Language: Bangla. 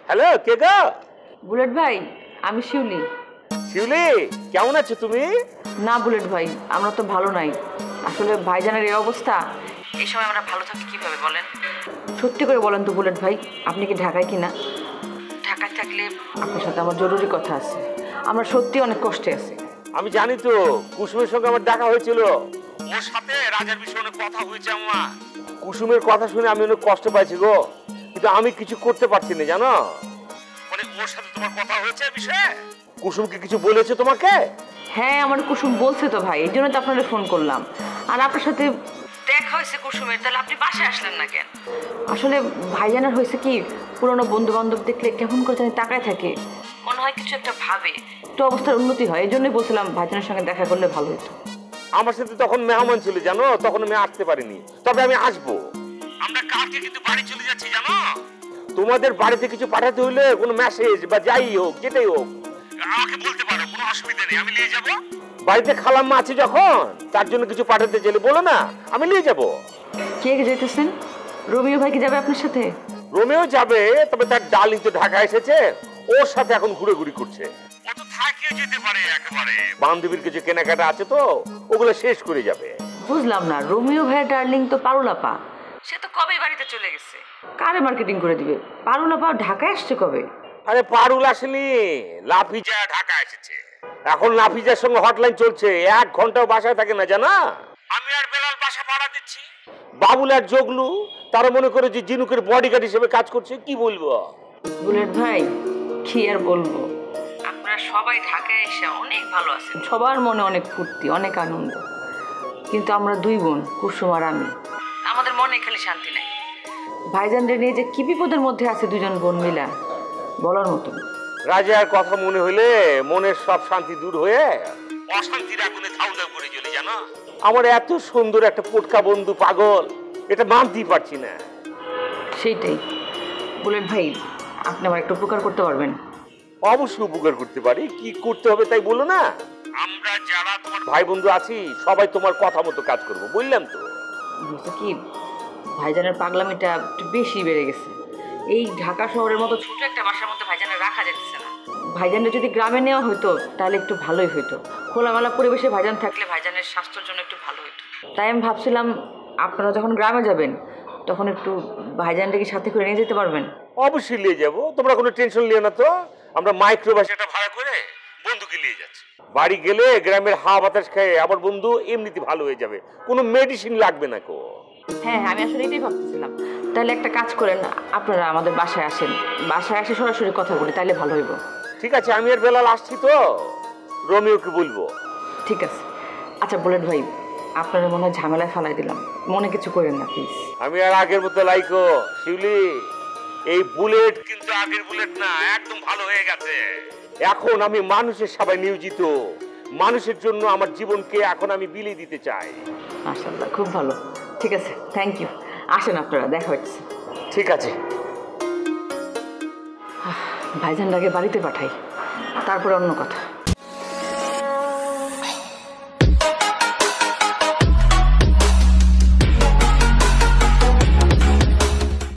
হ্যালো, কে গো? বুলেট ভাই, আমি শিউলি। শিউলি, কেমন আছো তুমি? না বুলেট ভাই, আমরা তো ভালো নাই। আসলে ভাইজানের এই অবস্থা, এই সময় আমরা ভালো থাকি কিভাবে বলেন? সত্যি করে বলেন তো বুলেট ভাই, আপনি কি ঢাকায় কিনা? ঢাকায় থাকলে আপনার সাথে আমার জরুরি কথা আছে। আমরা সত্যি অনেক কষ্টে আছি। আমি জানি তো, কুসুমের সঙ্গে আমার দেখা হয়েছিল। ওর সাথে রাজার বিষয়ে অনেক কথা হয়েছে আমার। কুসুমের কথা শুনে আমি অনেক কষ্ট পাইছি গো, কিন্তু আমি কিছু করতে পারছি না জানো। মানে ওর সাথে তোমার কথা হয়েছে বিষয়ে? কুসুমকে কিছু বলেছে তোমাকে? হ্যাঁ, আমার কুসুম বলছে তো ভাই, এই জন্য তো আপনাদের ফোন করলাম। আর আপনার সাথে দেখা হয়েছে কুসুমের, তাহলে আপনি বাসায় আসলেন না কেন? আসলে ভাইজানের হয়েছে কি, পুরনো বন্ধু বান্ধব দেখলে কেমন করে জানি তাকায় থাকে, মনে হয় কিছু একটা ভাবে, একটু অবস্থার উন্নতি হয়। এই জন্যই বলছিলাম ভাইজানের সঙ্গে দেখা করলে ভালো হতো। আমার সাথে তখন মেহমান ছিল জানো, তখন আমি আসতে পারিনি, তবে আমি আসবো। আমরা কালকে কিন্তু বাড়ি চলে যাচ্ছি জানো। তোমাদের বাড়িতে কিছু পাঠাতে হইলে কোনো মেসেজ বা যাই হোক, যেটাই হোক, আমাকে বলতে পারো, কোনো অসুবিধা নেই, আমি নিয়ে যাব। বাড়িতে খালাম্মা আছে যখন, তার জন্য কিছু পাঠাতে চাইলে বলো না, আমি নিয়ে যাব। কে কে যেতেছেন? রোমিও ভাই কি যাবে আপনার সাথে? রোমিও যাবে, তবে তার ডার্লিং তো ঢাকা এসেছে, ওর সাথে এখন ঘুরে করছে। ও তো থাকিয়ে যেতে পারে একেবারে, বান্ধবীর কিছু কেনাকাটা আছে তো, ওগুলো শেষ করে যাবে। বুঝলাম না, রোমিও ভাইয়ের ডার্লিং তো পারুলাপা, সে তো কবেই বাড়িতে চলে গেছে। কারে মার্কেটিং করে দিবে? পারুলাপা ঢাকায় আসছে কবে? আরে পারুল আসেনি, লাফিজা ঢাকা এসেছে। এখন লাফিজার সঙ্গে হটলাইন চলছে, 1 ঘন্টাও বাসায় থাকে না জানা। আমি আর বেলাল বাসা ভাড়া দিচ্ছি। বাবুল আর জগলু তারা মনে করে যে জিনুকের বডিগার্ড হিসেবে কাজ করছে, কি বলবো। বুলেট ভাই, কি আর বলবো, আপনারা সবাই ঢাকায় এসে অনেক ভালো আছেন, সবার মনে অনেক ফুর্তি, অনেক আনন্দ। কিন্তু আমরা 2 বোন, কুসুম আর আমি, আমাদের মনে খালি শান্তি নাই। ভাইজানরে নিয়ে যে কি বিপদের মধ্যে আছে 2জন বোন মিলা, বলার মতো। রাজার কথা মনে হইলে মনের সব শান্তি দূর হয়ে অশান্তির আগুনে ধাউ ধাউ করে জ্বলে জানো। আমার এত সুন্দর একটা পোটকা বন্ধু পাগল, এটা মানতেই পারছি না। সেইটাই বুলেট ভাই, আপনি আমার একটু উপকার করতে পারবেন? অবশ্যই উপকার করতে পারি, কি করতে হবে তাই বলো না। আমরা যারা তোমার ভাই বন্ধু আছি সবাই তোমার কথা মতো কাজ করব, বললাম তো। বুঝতে কি, ভাইজানের পাগলামিটা একটু বেশি বেড়ে গেছে। এই ঢাকা শহরের মতো ছোট একটা বাসার মধ্যে ভাইজানের রাখা যেতেছে না। ভাইজানটা যদি গ্রামে নেওয়া হতো তাহলে একটু ভালোই হতো। খোলামেলা পরিবেশে ভাইজান থাকলে ভাইজানের স্বাস্থ্যের জন্য একটু ভালো হতো। তাই আমি ভাবছিলাম আপনারা যখন গ্রামে যাবেন তখন একটু ভাইজানটাকে সাথে করে নিয়ে যেতে পারবেন। অবশ্যই নিয়ে যাবো, তোমরা কোনো টেনশন নিও না তো। আমরা মাইক্রো বাসটা ভাড়া করে বন্ধুকে নিয়ে যাচ্ছি। বাড়ি গেলে গ্রামের হাওয়া বাতাস খেয়ে আমার বন্ধু এমনিতে ভালো হয়ে যাবে, কোনো মেডিসিন লাগবে না কো। হ্যাঁ, আমি আসলে এটাই ভাবতেছিলাম। তাহলে একটা কাজ করেন, আপনারা আমাদের বাসায় আসেন, বাসায় এসে সরাসরি কথা বলি, তাহলে ভালো হইব। ঠিক আছে, আমি আর বেলাল আসছি তো, রোমিওকে বলবো। ঠিক আছে। আচ্ছা বুলেট ভাই, আপনারা মনে হয় ঝামেলায় ফেলাই দিলাম, মনে কিছু করেন না প্লিজ। আমি আর আগের মতো লাইকো শিউলি, এই বুলেট কিন্তু আগের বুলেট না, একদম ভালো হয়ে গেছে। এখন আমি মানুষের সেবায় নিয়োজিত, মানুষের জন্য আমার জীবনকে এখন আমি বিলিয়ে দিতে চাই। মাশাআল্লাহ, খুব ভালো। ঠিক আছে, থ্যাংক ইউ। আসেন আপনারা, দেখা হচ্ছে। ঠিক আছে। ভাইজানটাকে বাড়িতে পাঠাই, তারপরে অন্য কথা।